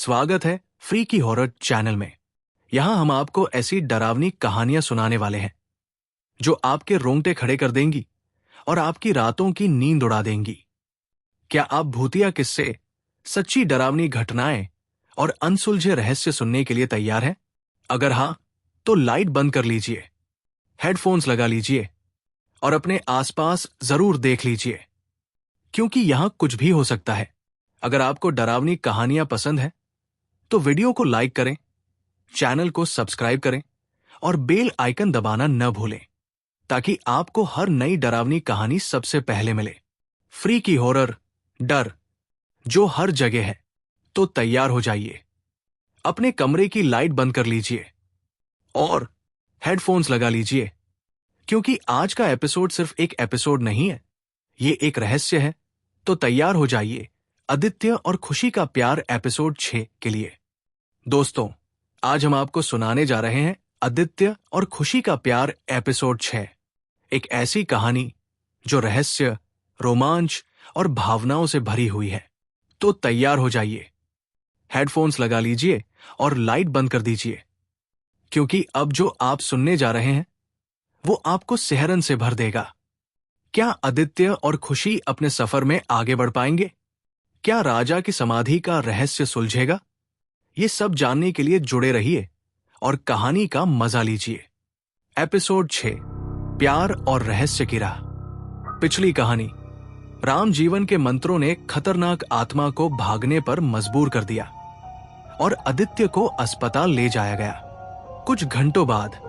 स्वागत है फ्री की हॉरर चैनल में। यहाँ हम आपको ऐसी डरावनी कहानियां सुनाने वाले हैं जो आपके रोंगटे खड़े कर देंगी और आपकी रातों की नींद उड़ा देंगी। क्या आप भूतिया किस्से, सच्ची डरावनी घटनाएं और अनसुलझे रहस्य सुनने के लिए तैयार हैं? अगर हाँ, तो लाइट बंद कर लीजिए, हेडफोन्स लगा लीजिए और अपने आसपास जरूर देख लीजिए, क्योंकि यहां कुछ भी हो सकता है। अगर आपको डरावनी कहानियां पसंद है तो वीडियो को लाइक करें, चैनल को सब्सक्राइब करें और बेल आइकन दबाना न भूलें ताकि आपको हर नई डरावनी कहानी सबसे पहले मिले। फ्री की हॉरर, डर जो हर जगह है। तो तैयार हो जाइए, अपने कमरे की लाइट बंद कर लीजिए और हेडफोन्स लगा लीजिए, क्योंकि आज का एपिसोड सिर्फ एक एपिसोड नहीं है, ये एक रहस्य है। तो तैयार हो जाइए आदित्य और खुशी का प्यार एपिसोड 6 के लिए। दोस्तों, आज हम आपको सुनाने जा रहे हैं आदित्य और खुशी का प्यार एपिसोड 6। एक ऐसी कहानी जो रहस्य, रोमांच और भावनाओं से भरी हुई है। तो तैयार हो जाइए, हेडफोन्स लगा लीजिए और लाइट बंद कर दीजिए, क्योंकि अब जो आप सुनने जा रहे हैं वो आपको सिहरन से भर देगा। क्या आदित्य और खुशी अपने सफर में आगे बढ़ पाएंगे? क्या राजा की समाधि का रहस्य सुलझेगा? ये सब जानने के लिए जुड़े रहिए और कहानी का मजा लीजिए। एपिसोड 6, प्यार और रहस्य की राह। पिछली कहानी, राम जीवन के मंत्रों ने खतरनाक आत्मा को भागने पर मजबूर कर दिया और आदित्य को अस्पताल ले जाया गया। कुछ घंटों बाद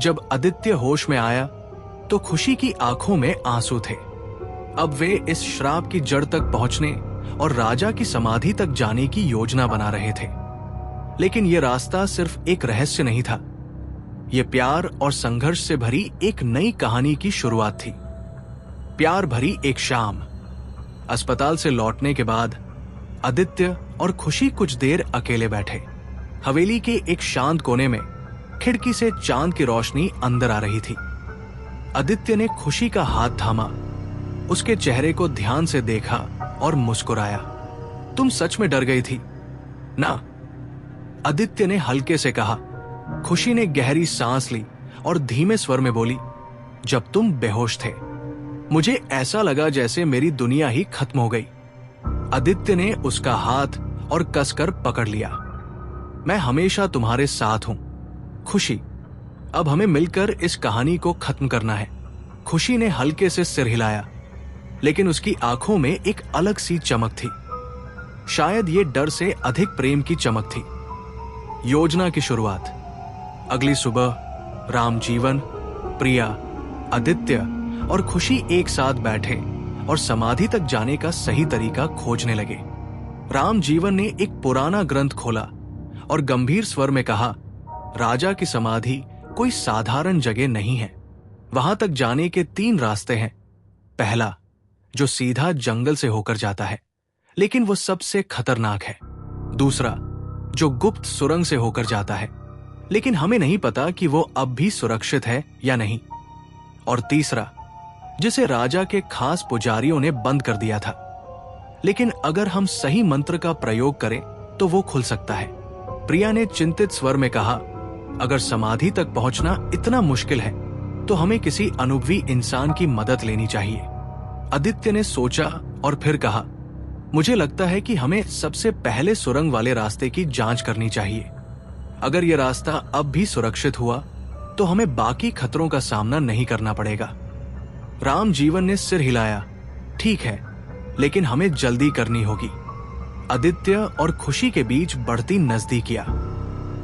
जब आदित्य होश में आया तो खुशी की आंखों में आंसू थे। अब वे इस श्राप की जड़ तक पहुंचने और राजा की समाधि तक जाने की योजना बना रहे थे। लेकिन यह रास्ता सिर्फ एक रहस्य नहीं था, यह प्यार और संघर्ष से भरी एक नई कहानी की शुरुआत थी। प्यार भरी एक शाम। अस्पताल से लौटने के बाद आदित्य और खुशी कुछ देर अकेले बैठे। हवेली के एक शांत कोने में खिड़की से चांद की रोशनी अंदर आ रही थी। आदित्य ने खुशी का हाथ थामा, उसके चेहरे को ध्यान से देखा और मुस्कुराया। तुम सच में डर गई थी ना? आदित्य ने हल्के से कहा। खुशी ने गहरी सांस ली और धीमे स्वर में बोली, जब तुम बेहोश थे मुझे ऐसा लगा जैसे मेरी दुनिया ही खत्म हो गई। आदित्य ने उसका हाथ और कसकर पकड़ लिया। मैं हमेशा तुम्हारे साथ हूं खुशी, अब हमें मिलकर इस कहानी को खत्म करना है। खुशी ने हल्के से सिर हिलाया, लेकिन उसकी आंखों में एक अलग सी चमक थी। शायद ये डर से अधिक प्रेम की चमक थी। योजना की शुरुआत। अगली सुबह राम जीवन, प्रिया, आदित्य और खुशी एक साथ बैठे और समाधि तक जाने का सही तरीका खोजने लगे। राम जीवन ने एक पुराना ग्रंथ खोला और गंभीर स्वर में कहा, राजा की समाधि कोई साधारण जगह नहीं है। वहां तक जाने के 3 रास्ते हैं। पहला, जो सीधा जंगल से होकर जाता है, लेकिन वो सबसे खतरनाक है। दूसरा, जो गुप्त सुरंग से होकर जाता है, लेकिन हमें नहीं पता कि वो अब भी सुरक्षित है या नहीं। और तीसरा, जिसे राजा के खास पुजारियों ने बंद कर दिया था, लेकिन अगर हम सही मंत्र का प्रयोग करें तो वो खुल सकता है। प्रिया ने चिंतित स्वर में कहा, अगर समाधि तक पहुंचना इतना मुश्किल है तो हमें किसी अनुभवी इंसान की मदद लेनी चाहिए। आदित्य ने सोचा और फिर कहा, मुझे लगता है कि हमें सबसे पहले सुरंग वाले रास्ते की जांच करनी चाहिए। अगर यह रास्ता अब भी सुरक्षित हुआ तो हमें बाकी खतरों का सामना नहीं करना पड़ेगा। राम जीवन ने सिर हिलाया, ठीक है, लेकिन हमें जल्दी करनी होगी। आदित्य और खुशी के बीच बढ़ती नजदीकियां।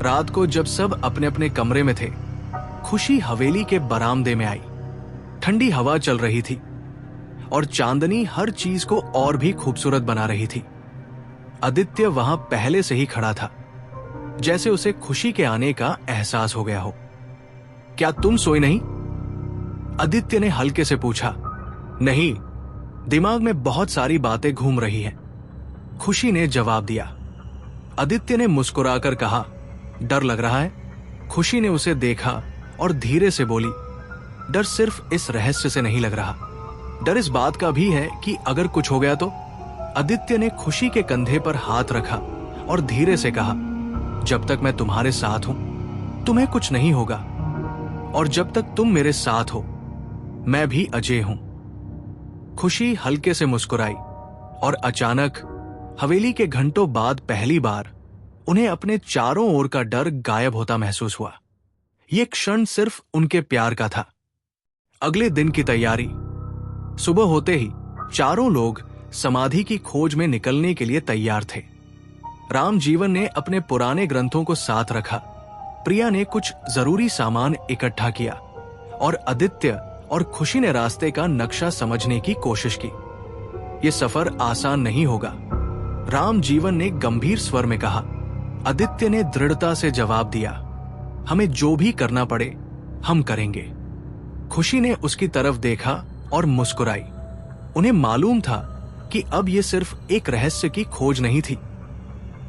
रात को जब सब अपने अपने कमरे में थे, खुशी हवेली के बरामदे में आई। ठंडी हवा चल रही थी और चांदनी हर चीज को और भी खूबसूरत बना रही थी। आदित्य वहां पहले से ही खड़ा था, जैसे उसे खुशी के आने का एहसास हो गया हो। क्या तुम सोए नहीं? आदित्य ने हल्के से पूछा। नहीं, दिमाग में बहुत सारी बातें घूम रही हैं, खुशी ने जवाब दिया। आदित्य ने मुस्कुराकर कहा, डर लग रहा है? खुशी ने उसे देखा और धीरे से बोली, डर सिर्फ इस रहस्य से नहीं लग रहा, डर इस बात का भी है कि अगर कुछ हो गया तो। आदित्य ने खुशी के कंधे पर हाथ रखा और धीरे से कहा, जब तक मैं तुम्हारे साथ हूं तुम्हें कुछ नहीं होगा, और जब तक तुम मेरे साथ हो मैं भी अजय हूं। खुशी हल्के से मुस्कुराई और अचानक हवेली के घंटों बाद पहली बार उन्हें अपने चारों ओर का डर गायब होता महसूस हुआ। यह क्षण सिर्फ उनके प्यार का था। अगले दिन की तैयारी। सुबह होते ही चारों लोग समाधि की खोज में निकलने के लिए तैयार थे। राम जीवन ने अपने पुराने ग्रंथों को साथ रखा, प्रिया ने कुछ जरूरी सामान इकट्ठा किया और आदित्य और खुशी ने रास्ते का नक्शा समझने की कोशिश की। यह सफर आसान नहीं होगा, राम जीवन ने गंभीर स्वर में कहा। आदित्य ने दृढ़ता से जवाब दिया, हमें जो भी करना पड़े हम करेंगे। खुशी ने उसकी तरफ देखा और मुस्कुराई। उन्हें मालूम था कि अब यह सिर्फ एक रहस्य की खोज नहीं थी,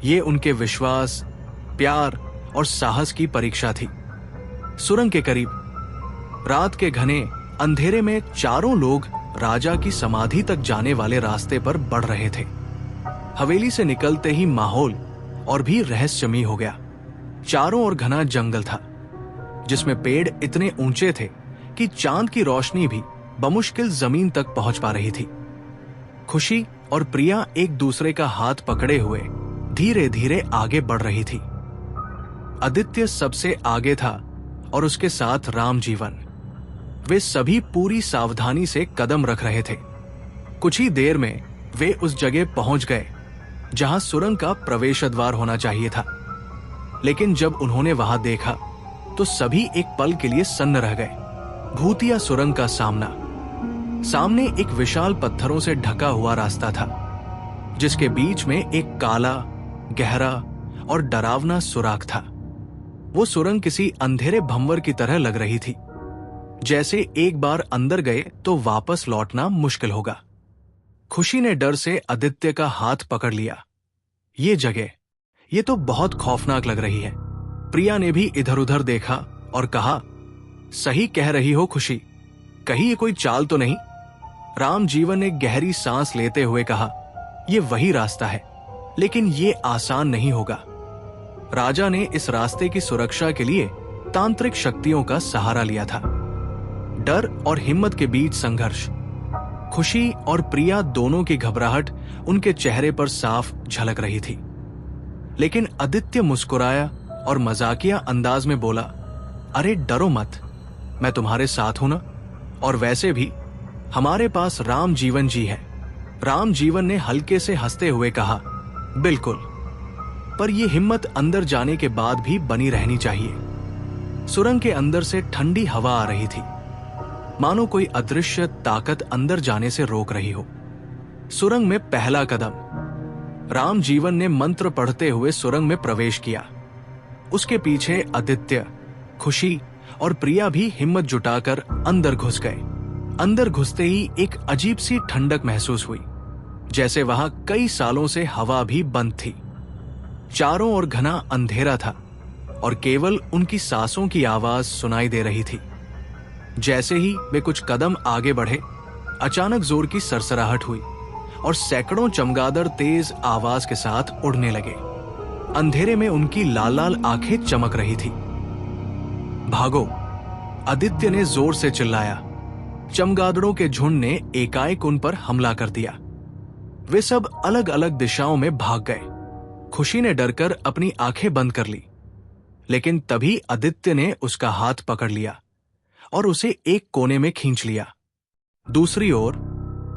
ये उनके विश्वास, प्यार और साहस की परीक्षा थी। सुरंग के करीब रात के घने अंधेरे में चारों लोग राजा की समाधि तक जाने वाले रास्ते पर बढ़ रहे थे। हवेली से निकलते ही माहौल और भी रहस्यमयी हो गया। चारों ओर घना जंगल था, जिसमें पेड़ इतने ऊंचे थे कि चांद की रोशनी भी बमुश्किल जमीन तक पहुंच पा रही थी। खुशी और प्रिया एक दूसरे का हाथ पकड़े हुए धीरे धीरे आगे बढ़ रही थी। आदित्य सबसे आगे था और उसके साथ राम जीवन। वे सभी पूरी सावधानी से कदम रख रहे थे। कुछ ही देर में वे उस जगह पहुंच गए जहां सुरंग का प्रवेश द्वार होना चाहिए था। लेकिन जब उन्होंने वहां देखा तो सभी एक पल के लिए सन्न रह गए। भूतिया सुरंग का सामना। सामने एक विशाल पत्थरों से ढका हुआ रास्ता था, जिसके बीच में एक काला, गहरा और डरावना सुराख था। वो सुरंग किसी अंधेरे भंवर की तरह लग रही थी, जैसे एक बार अंदर गए तो वापस लौटना मुश्किल होगा। खुशी ने डर से आदित्य का हाथ पकड़ लिया। ये तो बहुत खौफनाक लग रही है। प्रिया ने भी इधर उधर देखा और कहा, सही कह रही हो खुशी, कहीं ये कोई चाल तो नहीं? राम जीवन ने गहरी सांस लेते हुए कहा, यह वही रास्ता है, लेकिन ये आसान नहीं होगा। राजा ने इस रास्ते की सुरक्षा के लिए तांत्रिक शक्तियों का सहारा लिया था। डर और हिम्मत के बीच संघर्ष। खुशी और प्रिया दोनों की घबराहट उनके चेहरे पर साफ झलक रही थी। लेकिन आदित्य मुस्कुराया और मजाकिया अंदाज में बोला, अरे डरो मत, मैं तुम्हारे साथ हूं ना। और वैसे भी हमारे पास राम जीवन जी है। राम जीवन ने हल्के से हंसते हुए कहा, बिल्कुल, पर यह हिम्मत अंदर जाने के बाद भी बनी रहनी चाहिए। सुरंग के अंदर से ठंडी हवा आ रही थी, मानो कोई अदृश्य ताकत अंदर जाने से रोक रही हो। सुरंग में पहला कदम। राम जीवन ने मंत्र पढ़ते हुए सुरंग में प्रवेश किया। उसके पीछे आदित्य, खुशी और प्रिया भी हिम्मत जुटाकर अंदर घुस गए। अंदर घुसते ही एक अजीब सी ठंडक महसूस हुई, जैसे वहां कई सालों से हवा भी बंद थी। चारों ओर घना अंधेरा था और केवल उनकी सांसों की आवाज सुनाई दे रही थी। जैसे ही वे कुछ कदम आगे बढ़े, अचानक जोर की सरसराहट हुई और सैकड़ों चमगादड़ तेज आवाज के साथ उड़ने लगे। अंधेरे में उनकी लाल लाल आंखें चमक रही थी। भागो, आदित्य ने जोर से चिल्लाया। चमगादड़ों के झुंड ने एकाएक उन पर हमला कर दिया। वे सब अलग अलग दिशाओं में भाग गए। खुशी ने डरकर अपनी आंखें बंद कर ली, लेकिन तभी आदित्य ने उसका हाथ पकड़ लिया और उसे एक कोने में खींच लिया। दूसरी ओर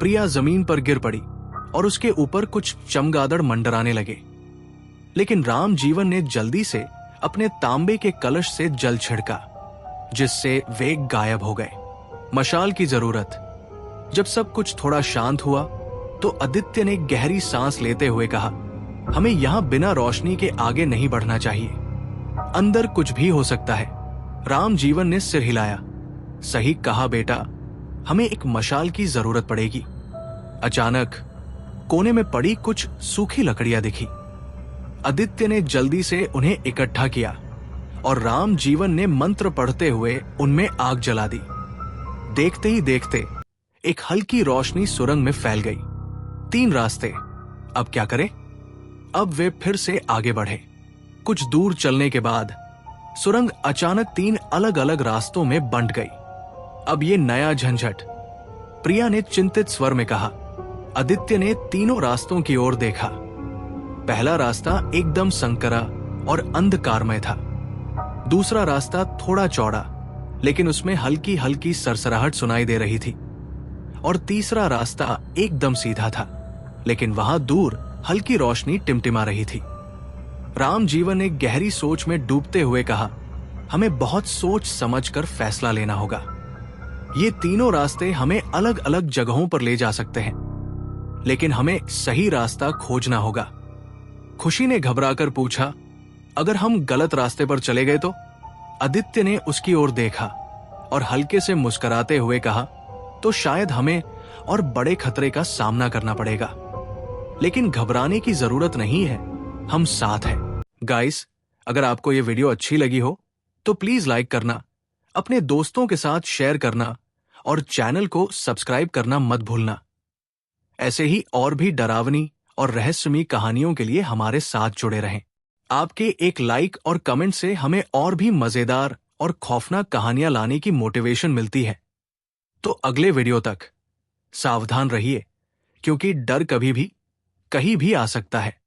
प्रिया जमीन पर गिर पड़ी और उसके ऊपर कुछ चमगादड़ मंडराने लगे। लेकिन राम जीवन ने जल्दी से अपने तांबे के कलश से जल छिड़का, जिससे वे गायब हो गए। मशाल की जरूरत। जब सब कुछ थोड़ा शांत हुआ तो आदित्य ने गहरी सांस लेते हुए कहा, हमें यहां बिना रोशनी के आगे नहीं बढ़ना चाहिए। अंदर कुछ भी हो सकता है। राम जीवन ने सिर हिलाया। सही कहा बेटा, हमें एक मशाल की जरूरत पड़ेगी। अचानक कोने में पड़ी कुछ सूखी लकड़ियां दिखी। आदित्य ने जल्दी से उन्हें इकट्ठा किया और राम जीवन ने मंत्र पढ़ते हुए उनमें आग जला दी। देखते ही देखते एक हल्की रोशनी सुरंग में फैल गई। 3 रास्ते। अब क्या करें? अब वे फिर से आगे बढ़े। कुछ दूर चलने के बाद सुरंग अचानक 3 अलग अलग रास्तों में बंट गई। अब ये नया झंझट, प्रिया ने चिंतित स्वर में कहा। आदित्य ने तीनों रास्तों की ओर देखा। पहला रास्ता एकदम संकरा और अंधकारमय था। दूसरा रास्ता थोड़ा चौड़ा, लेकिन उसमें हल्की हल्की सरसराहट सुनाई दे रही थी। और तीसरा रास्ता एकदम सीधा था, लेकिन वहां दूर हल्की रोशनी टिमटिमा रही थी। राम जीवन ने गहरी सोच में डूबते हुए कहा, हमें बहुत सोच समझकर फैसला लेना होगा। ये तीनों रास्ते हमें अलग अलग जगहों पर ले जा सकते हैं, लेकिन हमें सही रास्ता खोजना होगा। खुशी ने घबराकर पूछा, अगर हम गलत रास्ते पर चले गए तो? आदित्य ने उसकी ओर देखा और हल्के से मुस्कुराते हुए कहा, तो शायद हमें और बड़े खतरे का सामना करना पड़ेगा। लेकिन घबराने की जरूरत नहीं है, हम साथ हैं। गाइस, अगर आपको यह वीडियो अच्छी लगी हो तो प्लीज लाइक करना, अपने दोस्तों के साथ शेयर करना और चैनल को सब्सक्राइब करना मत भूलना। ऐसे ही और भी डरावनी और रहस्यमयी कहानियों के लिए हमारे साथ जुड़े रहें। आपके एक लाइक और कमेंट से हमें और भी मजेदार और खौफनाक कहानियां लाने की मोटिवेशन मिलती है। तो अगले वीडियो तक सावधान रहिए, क्योंकि डर कभी भी कहीं भी आ सकता है।